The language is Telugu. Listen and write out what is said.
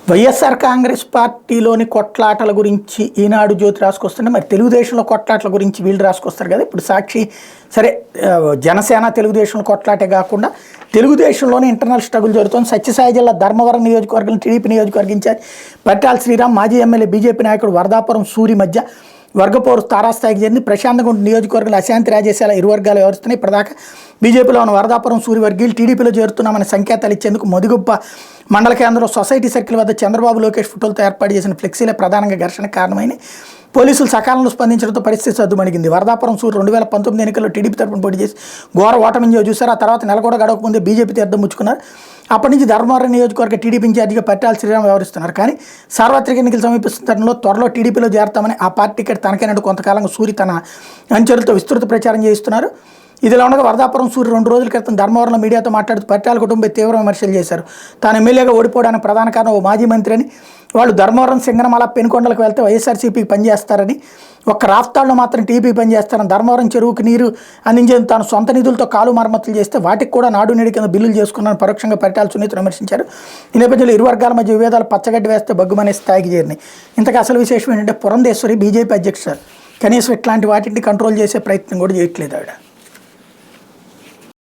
వైఎస్ఆర్ కాంగ్రెస్ పార్టీలోని కొట్లాటల గురించి ఈనాడు జ్యోతి రాసుకొస్తుంటే మరి తెలుగుదేశంలో కొట్లాటల గురించి వీళ్ళు రాసుకొస్తారు కదా. ఇప్పుడు సాక్షి సరే జనసేన తెలుగుదేశంలో కొట్లాటే కాకుండా తెలుగుదేశంలోనే ఇంటర్నల్ స్ట్రగుల్ జరుగుతుంది. సత్యసాయి జిల్లా ధర్మవరం నియోజకవర్గం టీడీపీ నియోజకవర్గం ఇన్ఛార్జ్ పరిటాల శ్రీరామ్, మాజీ ఎమ్మెల్యే బీజేపీ నాయకుడు వరదాపురం సూరి మధ్య వర్గపోరు తారాస్థాయికి చేరింది. ప్రశాంతగుంట నియోజకవర్గంలో అశాంతి రాజేశాల ఇరు వర్గాలు వ్యవహరిస్తున్నాయి. ఇప్పటిదాకా బీజేపీలో ఉన్న వరదాపురం సూరి వర్గీయులు టీడీపీలో చేరుతున్నామని సంకేతాలు ఇచ్చేందుకు మొదిగుప్ప మండల కేంద్రంలో సొసైటీ సర్కిల్ వద్ద చంద్రబాబు లోకేష్ ఫోటోలతో ఏర్పాటు చేసిన ఫ్లెక్సీలే ప్రధానంగా ఘర్షణకు కారణమైన పోలీసులు సకాలంలో స్పందించడంతో పరిస్థితి సద్దుమణిగింది. వరదాపురం సూరి 2019 ఎన్నికల్లో టీడీపీ తరఫున పోటీ చేసి ఘోర ఓటమింజో చూశారు. ఆ తర్వాత నెల కూడా గడవక ముందే బీజేపీ తీర్థం ముచ్చుకున్నారు. అప్పటి నుంచి ధర్మవరం నియోజకవర్గ టీడీపీ ఇన్ఛార్జిగా పరిటాల శ్రీరామ్ వ్యవహరిస్తున్నారు. కానీ సార్వత్రిక ఎన్నికలు సమీపిస్తున్న తరుణంలో త్వరలో టీడీపీలో చేరతామని ఆ పార్టీ టికెట్ తనకైనట్టు కొంతకాలంగా సూరి తన అనుచరులతో విస్తృత ప్రచారం చేయిస్తున్నారు. ఇదిలా ఉండగా వరదాపురం సూరి 2 రోజుల క్రితం ధర్మవరంలో మీడియాతో మాట్లాడుతూ పరిటాల కుటుంబం తీవ్ర విమర్శలు చేశారు. తాను ఎమ్మెల్యేగా ఓడిపోవడానికి ప్రధాన కారణం ఓ మాజీ మంత్రి అని, వాళ్ళు ధర్మవరం, సింగనమల, పెనుకొండలకు వెళ్తే వైఎస్ఆర్సీపీకి పనిచేస్తారని, ఒక్క రాఫ్తాళ్ళు మాత్రం టీపీ పనిచేస్తారని, ధర్మవరం చెరువుకు నీరు అందించేందుకు తాను సొంత నిధులతో కాలు మరమ్మతులు చేస్తే వాటికి కూడా నాడు నేడు కింద బిల్లులు చేసుకున్నారని పరోక్షంగా పరిటాల సునీత విమర్శించారు. ఈ నేపథ్యంలో ఇరు వర్గాల మధ్య విభేదాలు పచ్చగడ్డి వేస్తే బగ్గుమనే స్థాయికి చేరినాయి. ఇంతకు అసలు విశేషం ఏంటంటే పురంధేశ్వరి బీజేపీ అధ్యక్షురాలు కనీసం ఇట్లాంటి వాటిని కంట్రోల్ చేసే ప్రయత్నం కూడా చేయట్లేదు ఆవిడ.